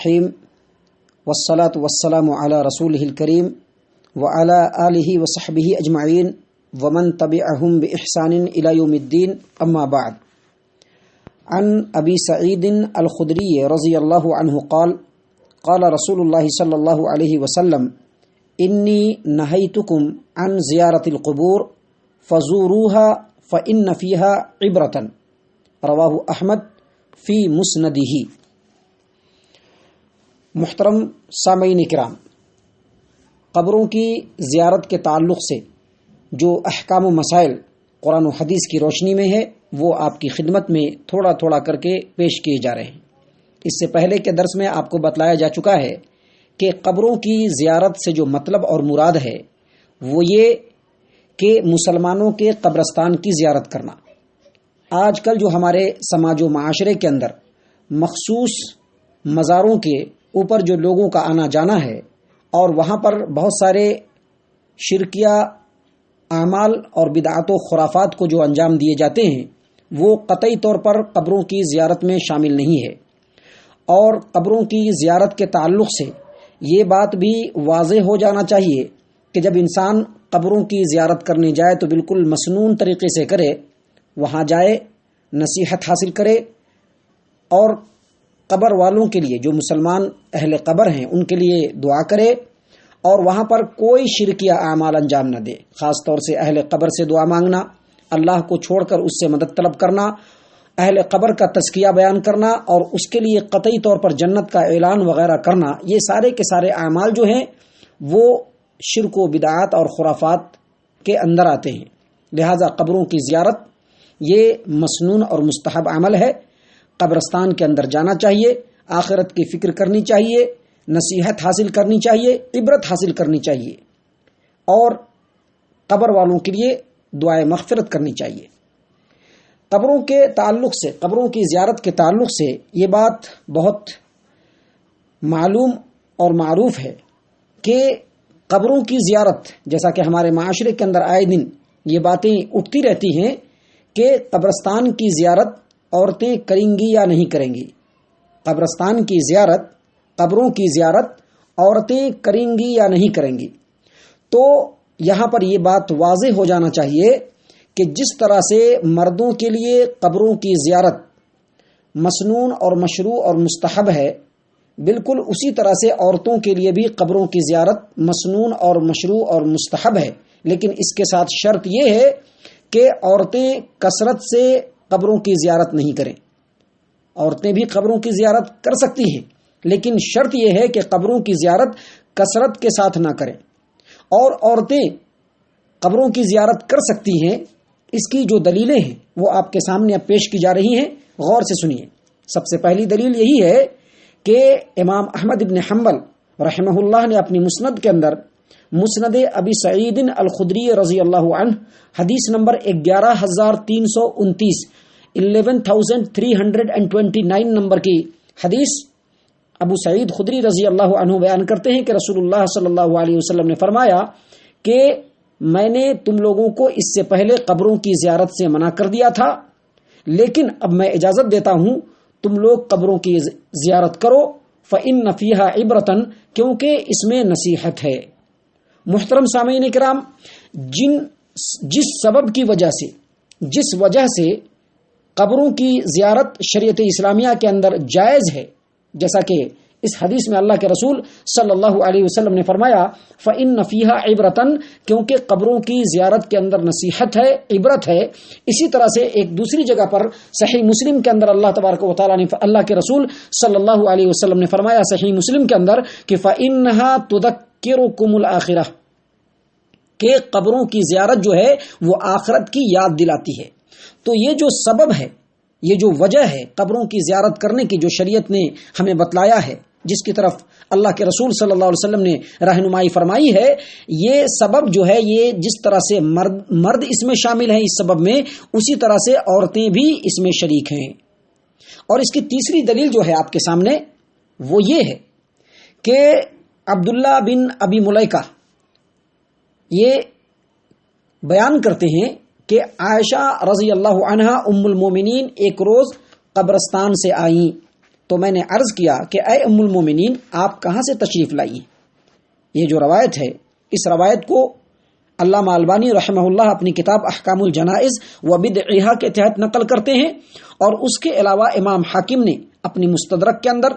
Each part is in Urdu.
الرحیم والصلاة والسلام علی رسولہ الکریم وعلی آلہ وصحبہ اجمعین ومن تبعہم بإحسان الی یوم الدین اما بعد عن ابی سعید الخدری رضی اللہ عنہ قال قال رسول اللہ صلی اللہ علیہ وسلم انی نہیتکم عن زیارت القبور فزوروها فإن فیها عبرة رواہ احمد فی مسندہ۔ محترم سامعین کرام، قبروں کی زیارت کے تعلق سے جو احکام و مسائل قرآن و حدیث کی روشنی میں ہے وہ آپ کی خدمت میں تھوڑا تھوڑا کر کے پیش کیے جا رہے ہیں۔ اس سے پہلے کے درس میں آپ کو بتلایا جا چکا ہے کہ قبروں کی زیارت سے جو مطلب اور مراد ہے وہ یہ کہ مسلمانوں کے قبرستان کی زیارت کرنا۔ آج کل جو ہمارے سماج و معاشرے کے اندر مخصوص مزاروں کے اوپر جو لوگوں کا آنا جانا ہے اور وہاں پر بہت سارے شرکیہ اعمال اور بدعات و خرافات کو جو انجام دیے جاتے ہیں وہ قطعی طور پر قبروں کی زیارت میں شامل نہیں ہے۔ اور قبروں کی زیارت کے تعلق سے یہ بات بھی واضح ہو جانا چاہیے کہ جب انسان قبروں کی زیارت کرنے جائے تو بالکل مسنون طریقے سے کرے، وہاں جائے، نصیحت حاصل کرے اور قبر والوں کے لیے جو مسلمان اہل قبر ہیں ان کے لیے دعا کرے اور وہاں پر کوئی شرکیہ اعمال انجام نہ دے۔ خاص طور سے اہل قبر سے دعا مانگنا، اللہ کو چھوڑ کر اس سے مدد طلب کرنا، اہل قبر کا تزکیہ بیان کرنا اور اس کے لیے قطعی طور پر جنت کا اعلان وغیرہ کرنا، یہ سارے کے سارے اعمال جو ہیں وہ شرک و بدعات اور خرافات کے اندر آتے ہیں۔ لہذا قبروں کی زیارت یہ مسنون اور مستحب عمل ہے۔ قبرستان کے اندر جانا چاہیے، آخرت کی فکر کرنی چاہیے، نصیحت حاصل کرنی چاہیے، عبرت حاصل کرنی چاہیے اور قبر والوں کے لیے دعائے مغفرت کرنی چاہیے۔ قبروں کے تعلق سے، قبروں کی زیارت کے تعلق سے یہ بات بہت معلوم اور معروف ہے کہ قبروں کی زیارت، جیسا کہ ہمارے معاشرے کے اندر آئے دن یہ باتیں اٹھتی رہتی ہیں کہ قبرستان کی زیارت عورتیں کریں گی یا نہیں کریں گی، قبرستان کی زیارت، قبروں کی زیارت عورتیں کریں گی یا نہیں کریں گی۔ تو یہاں پر یہ بات واضح ہو جانا چاہیے کہ جس طرح سے مردوں کے لیے قبروں کی زیارت مسنون اور مشروع اور مستحب ہے، بالکل اسی طرح سے عورتوں کے لیے بھی قبروں کی زیارت مسنون اور مشروع اور مستحب ہے، لیکن اس کے ساتھ شرط یہ ہے کہ عورتیں کثرت سے قبروں کی زیارت نہیں کریں۔ عورتیں بھی قبروں کی زیارت کر سکتی ہیں، لیکن شرط یہ ہے کہ قبروں کی زیارت کثرت کے ساتھ نہ کریں۔ اور عورتیں قبروں کی زیارت کر سکتی ہیں، اس کی جو دلیلیں ہیں وہ آپ کے سامنے اب پیش کی جا رہی ہیں، غور سے سنیے۔ سب سے پہلی دلیل یہی ہے کہ امام احمد بن حنبل رحمہ اللہ نے اپنی مسند کے اندر مسند ابی سعید الخدری رضی اللہ عنہ حدیث نمبر 11329 11329 نمبر کی حدیث ابو سعید خدری رضی اللہ عنہ بیان کرتے ہیں کہ رسول اللہ صلی اللہ علیہ وسلم نے فرمایا کہ میں نے تم لوگوں کو اس سے پہلے قبروں کی زیارت سے منع کر دیا تھا، لیکن اب میں اجازت دیتا ہوں تم لوگ قبروں کی زیارت کرو، فإن فیہا عبرتن، کیونکہ اس میں نصیحت ہے۔ محترم سامعین کرام، جس سبب کی وجہ سے، جس وجہ سے قبروں کی زیارت شریعت اسلامیہ کے اندر جائز ہے، جیسا کہ اس حدیث میں اللہ کے رسول صلی اللہ علیہ وسلم نے فرمایا فإن فیہا عبرتن، کیونکہ قبروں کی زیارت کے اندر نصیحت ہے، عبرت ہے۔ اسی طرح سے ایک دوسری جگہ پر صحیح مسلم کے اندر اللہ تبارک و تعالیٰ نے، اللہ کے رسول صلی اللہ علیہ وسلم نے فرمایا صحیح مسلم کے اندر کہ فإنہا تذکرکم الآخرہ، کہ قبروں کی زیارت جو ہے وہ آخرت کی یاد دلاتی ہے۔ تو یہ جو سبب ہے، یہ جو وجہ ہے قبروں کی زیارت کرنے کی جو شریعت نے ہمیں بتلایا ہے، جس کی طرف اللہ کے رسول صلی اللہ علیہ وسلم نے رہنمائی فرمائی ہے، یہ سبب جو ہے یہ جس طرح سے مرد اس میں شامل ہیں اس سبب میں، اسی طرح سے عورتیں بھی اس میں شریک ہیں۔ اور اس کی تیسری دلیل جو ہے آپ کے سامنے وہ یہ ہے کہ عبداللہ بن ابی ملیکہ یہ بیان کرتے ہیں کہ عائشہ رضی اللہ عنہا ام المومنین ایک روز قبرستان سے آئیں تو میں نے عرض کیا کہ اے ام المومنین آپ کہاں سے تشریف لائی ہیں؟ یہ جو روایت ہے اس روایت کو علامہ البانی رحمہ اللہ اپنی کتاب احکام الجنائز و بدعہا کے تحت نقل کرتے ہیں، اور اس کے علاوہ امام حاکم نے اپنی مستدرک کے اندر،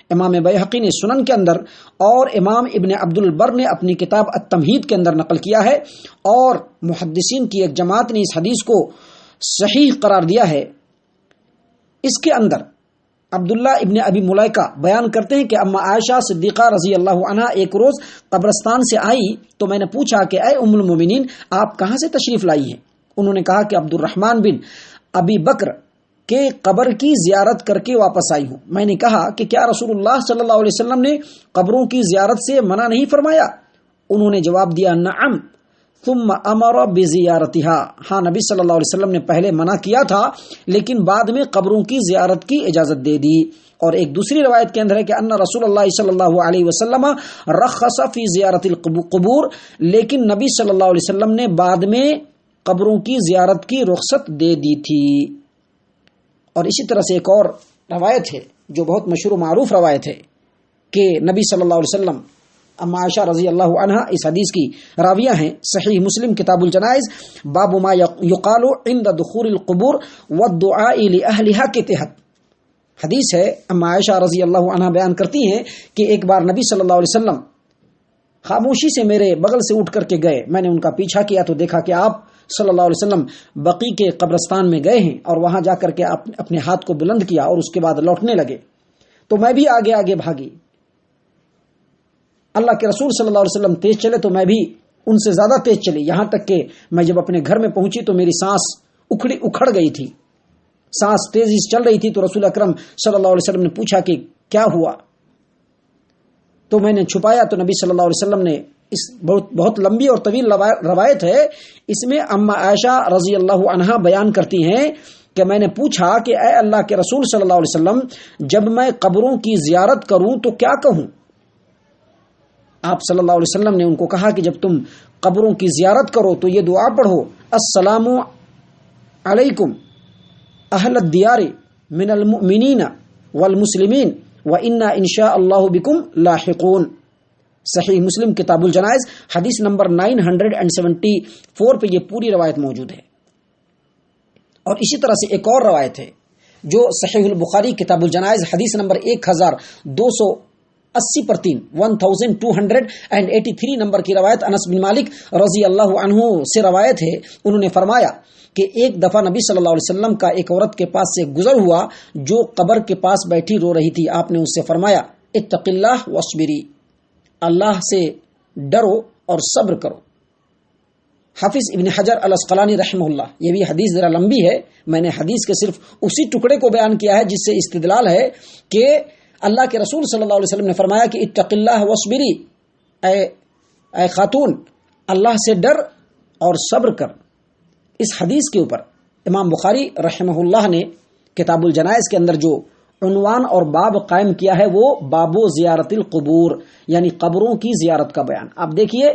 امام بیہقی نے سنن کے اندر، اور امام ابن عبد البر نے اپنی کتاب التمہید کے اندر نقل کیا ہے، اور محدثین کی ایک جماعت نے اس حدیث کو صحیح قرار دیا ہے۔ اس کے اندر عبداللہ ابن ابی ملیکہ بیان کرتے ہیں کہ اما عائشہ صدیقہ رضی اللہ عنہا ایک روز قبرستان سے آئی تو میں نے پوچھا کہ اے ام المومنین آپ کہاں سے تشریف لائی ہیں؟ انہوں نے کہا کہ عبد الرحمن بن ابی بکر کے قبر کی زیارت کر کے واپس آئی ہوں۔ میں نے کہا کہ کیا رسول اللہ صلی اللہ علیہ وسلم نے قبروں کی زیارت سے منع نہیں فرمایا؟ انہوں نے جواب دیا نعم ثم امر بزیارتها، ہاں نبی صلی اللہ علیہ وسلم نے پہلے منع کیا تھا لیکن بعد میں قبروں کی زیارت کی اجازت دے دی۔ اور ایک دوسری روایت کے اندر ہے کہ ان رسول اللہ صلی اللہ علیہ وسلم رخص فی زیارت القبور، لیکن نبی صلی اللہ علیہ وسلم نے بعد میں قبروں کی زیارت کی رخصت دے دی تھی۔ اور اسی طرح سے ایک اور روایت ہے جو بہت مشہور و معروف روایت ہے کہ نبی صلی اللہ علیہ وسلم، اما عائشہ رضی اللہ عنہا اس حدیث کی راویہ ہیں، صحیح مسلم کتاب الجنائز باب ما یقال عند دخول القبور والدعاء لأہلها کے تحت حدیث ہے۔ اما عائشہ رضی اللہ عنہا بیان کرتی ہیں کہ ایک بار نبی صلی اللہ علیہ وسلم خاموشی سے میرے بغل سے اٹھ کر کے گئے، میں نے ان کا پیچھا کیا تو دیکھا کہ آپ صلی اللہ علیہ وسلم بقی کے قبرستان میں گئے ہیں، اور وہاں جا کر کے اپنے ہاتھ کو بلند کیا اور اس کے بعد لوٹنے لگے، تو میں بھی آگے آگے بھاگی۔ اللہ کے رسول صلی اللہ علیہ وسلم تیز چلے تو میں بھی ان سے زیادہ تیز چلی، یہاں تک کہ میں جب اپنے گھر میں پہنچی تو میری سانس اکھڑ گئی تھی، سانس تیزی سے چل رہی تھی۔ تو رسول اکرم صلی اللہ علیہ وسلم نے پوچھا کہ کیا ہوا؟ تو میں نے چھپایا تو نبی صلی اللہ علیہ وسلم نے، اس بہت لمبی اور طویل روایت ہے، اس میں اما عائشہ رضی اللہ عنہا بیان کرتی ہیں کہ میں نے پوچھا کہ اے اللہ کے رسول صلی اللہ علیہ وسلم جب میں قبروں کی زیارت کروں تو کیا کہوں؟ آپ صلی اللہ علیہ وسلم نے ان کو کہا کہ جب تم قبروں کی زیارت کرو تو یہ دعا پڑھو السلام علیکم اہل الدیار من المؤمنین والمسلمین وَإِنَّا إِنشَاءَ اللَّهُ بِكُمْ لَاحِقُونَ، صحیح مسلم کتاب الجنائز حدیث نمبر 974 پہ یہ پوری روایت موجود ہے۔ اور اسی طرح سے ایک اور روایت ہے جو صحیح البخاری کتاب الجنائز حدیث نمبر 1280 پر 3 1283 نمبر کی روایت انس بن مالک رضی اللہ عنہ سے روایت ہے۔ انہوں نے فرمایا کہ ایک دفعہ نبی صلی اللہ علیہ وسلم کا ایک عورت کے پاس سے گزر ہوا جو قبر کے پاس بیٹھی رو رہی تھی۔ آپ نے اس سے فرمایا اتق اللہ واصبری، اللہ سے ڈرو اور صبر کرو۔ حافظ ابن حجر الاسقلانی رحمہ اللہ، یہ بھی حدیث ذرا لمبی ہے، میں نے حدیث کے صرف اسی ٹکڑے کو بیان کیا ہے جس سے استدلال ہے کہ اللہ کے رسول صلی اللہ علیہ وسلم نے فرمایا کہ اتق اللہ واصبری، اے خاتون اللہ سے ڈر اور صبر کر۔ اس حدیث کے اوپر امام بخاری رحمہ اللہ نے کتاب الجنائز کے اندر جو عنوان اور باب قائم کیا ہے وہ باب زیارت القبور، یعنی قبروں کی زیارت کا بیان۔ آپ دیکھیے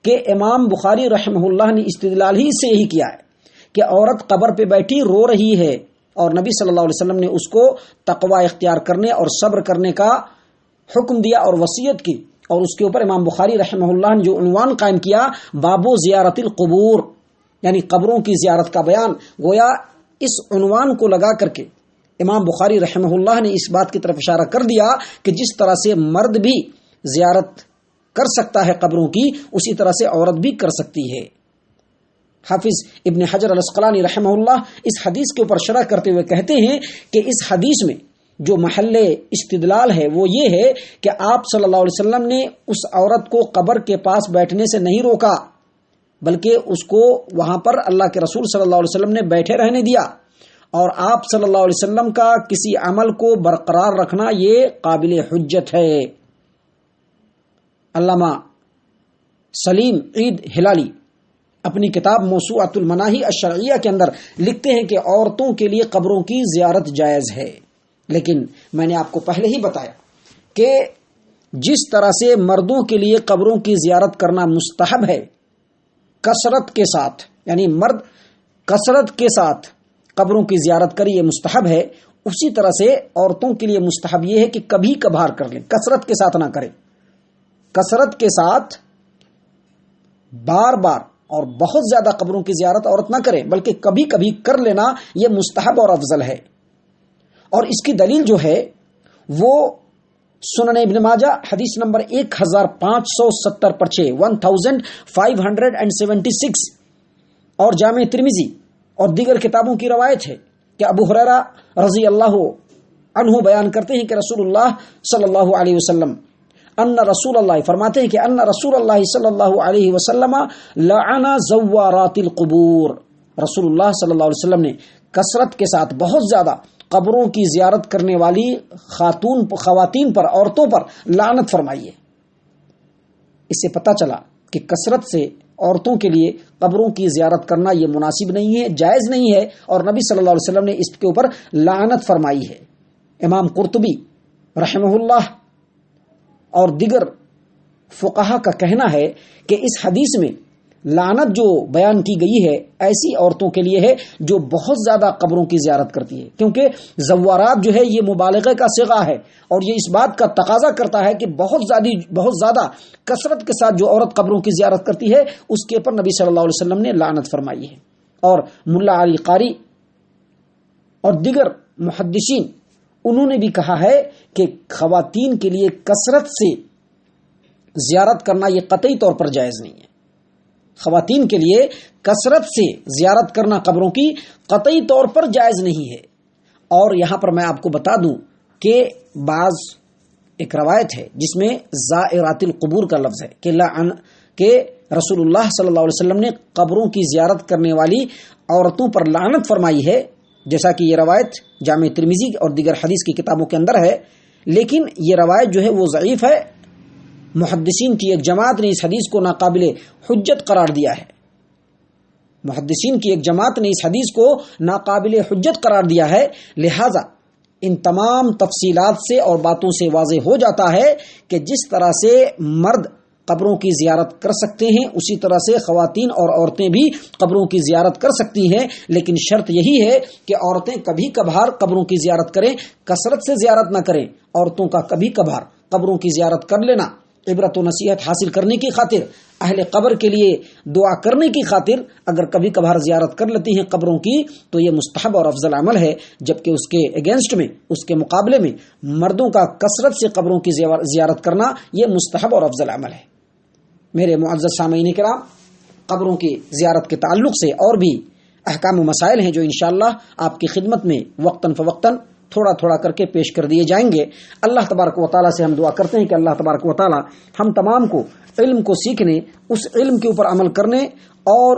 کہ امام بخاری رحمہ اللہ نے استدلال ہی سے یہی کیا ہے کہ عورت قبر پہ بیٹھی رو رہی ہے اور نبی صلی اللہ علیہ وسلم نے اس کو تقوی اختیار کرنے اور صبر کرنے کا حکم دیا اور وصیت کی، اور اس کے اوپر امام بخاری رحمہ اللہ نے جو عنوان قائم کیا باب زیارت القبور، یعنی قبروں کی زیارت کا بیان، گویا اس عنوان کو لگا کر کے امام بخاری رحمہ اللہ نے اس بات کی طرف اشارہ کر دیا کہ جس طرح سے مرد بھی زیارت کر سکتا ہے قبروں کی، اسی طرح سے عورت بھی کر سکتی ہے۔ حافظ ابن حجر الاسقلانی رحمہ اللہ اس حدیث کے اوپر شرح کرتے ہوئے کہتے ہیں کہ اس حدیث میں جو محل استدلال ہے وہ یہ ہے کہ آپ صلی اللہ علیہ وسلم نے اس عورت کو قبر کے پاس بیٹھنے سے نہیں روکا، بلکہ اس کو وہاں پر اللہ کے رسول صلی اللہ علیہ وسلم نے بیٹھے رہنے دیا، اور آپ صلی اللہ علیہ وسلم کا کسی عمل کو برقرار رکھنا یہ قابل حجت ہے۔ علامہ سلیم عید ہلالی اپنی کتاب موسوعۃ المناہی الشرعیہ کے اندر لکھتے ہیں کہ عورتوں کے لیے قبروں کی زیارت جائز ہے، لیکن میں نے آپ کو پہلے ہی بتایا کہ جس طرح سے مردوں کے لیے قبروں کی زیارت کرنا مستحب ہے کثرت کے ساتھ، یعنی مرد کثرت کے ساتھ قبروں کی زیارت کرے یہ مستحب ہے، اسی طرح سے عورتوں کے لیے مستحب یہ ہے کہ کبھی کبھار کر لیں، کثرت کے ساتھ نہ کریں، کثرت کے ساتھ بار بار اور بہت زیادہ قبروں کی زیارت عورت نہ کرے، بلکہ کبھی کبھی کر لینا یہ مستحب اور افضل ہے۔ اور اس کی دلیل جو ہے وہ سنن ابن ماجہ حدیث نمبر 1570 پر 1576 اور جامع ترمذی اور دیگر کتابوں کی روایت ہے کہ ابو ہریرہ رضی اللہ عنہ بیان کرتے ہیں کہ رسول اللہ صلی اللہ علیہ وسلم فرماتے ہیں کہ ان رسول اللہ صلی اللہ علیہ وسلم لعن زوارات القبور، رسول اللہ صلی اللہ علیہ وسلم نے کثرت کے ساتھ بہت زیادہ قبروں کی زیارت کرنے والی خواتین پر، عورتوں پر لعنت فرمائی ہے۔ اس سے پتہ چلا کہ کثرت سے عورتوں کے لیے قبروں کی زیارت کرنا یہ مناسب نہیں ہے، جائز نہیں ہے، اور نبی صلی اللہ علیہ وسلم نے اس کے اوپر لعنت فرمائی ہے۔ امام قرطبی رحمہ اللہ اور دیگر فقہا کا کہنا ہے کہ اس حدیث میں لعنت جو بیان کی گئی ہے ایسی عورتوں کے لیے ہے جو بہت زیادہ قبروں کی زیارت کرتی ہے، کیونکہ زوارات جو ہے یہ مبالغہ کا صیغہ ہے، اور یہ اس بات کا تقاضا کرتا ہے کہ بہت زیادہ کثرت کے ساتھ جو عورت قبروں کی زیارت کرتی ہے اس کے اوپر نبی صلی اللہ علیہ وسلم نے لعنت فرمائی ہے۔ اور ملا علی قاری اور دیگر محدثین انہوں نے بھی کہا ہے کہ خواتین کے لیے کثرت سے زیارت کرنا یہ قطعی طور پر جائز نہیں ہے، خواتین کے لیے کثرت سے زیارت کرنا قبروں کی قطعی طور پر جائز نہیں ہے۔ اور یہاں پر میں آپ کو بتا دوں کہ بعض ایک روایت ہے جس میں زائرات القبور کا لفظ ہے کہ رسول اللہ صلی اللہ علیہ وسلم نے قبروں کی زیارت کرنے والی عورتوں پر لعنت فرمائی ہے، جیسا کہ یہ روایت جامع ترمذی اور دیگر حدیث کی کتابوں کے اندر ہے، لیکن یہ روایت جو ہے وہ ضعیف ہے۔ محدثین کی ایک جماعت نے اس حدیث کو ناقابل حجت قرار دیا ہے، محدثین کی ایک جماعت نے اس حدیث کو ناقابل حجت قرار دیا ہے، لہذا ان تمام تفصیلات سے اور باتوں سے واضح ہو جاتا ہے کہ جس طرح سے مرد قبروں کی زیارت کر سکتے ہیں اسی طرح سے خواتین اور عورتیں بھی قبروں کی زیارت کر سکتی ہیں، لیکن شرط یہی ہے کہ عورتیں کبھی کبھار قبروں کی زیارت کریں، کثرت سے زیارت نہ کریں۔ عورتوں کا کبھی کبھار قبروں کی زیارت کر لینا عبرت و نصیحت حاصل کرنے کی خاطر، اہل قبر کے لیے دعا کرنے کی خاطر اگر کبھی کبھار زیارت کر لیتی ہیں قبروں کی تو یہ مستحب اور افضل عمل ہے، جبکہ اس کے اگینسٹ میں، اس کے مقابلے میں مردوں کا کثرت سے قبروں کی زیارت کرنا یہ مستحب اور افضل عمل ہے۔ میرے معزز سامعین کرام، قبروں کی زیارت کے تعلق سے اور بھی احکام و مسائل ہیں جو انشاءاللہ آپ کی خدمت میں وقتاً فوقتاً تھوڑا تھوڑا کر کے پیش کر دیے جائیں گے۔ اللہ تبارک و تعالیٰ سے ہم دعا کرتے ہیں کہ اللہ تبارک و تعالیٰ ہم تمام کو علم کو سیکھنے، اس علم کے اوپر عمل کرنے اور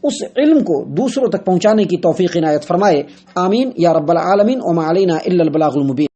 اس علم کو دوسروں تک پہنچانے کی توفیق عنایت فرمائے، آمین یا رب العالمین۔ وما علینا الا البلاغ المبین۔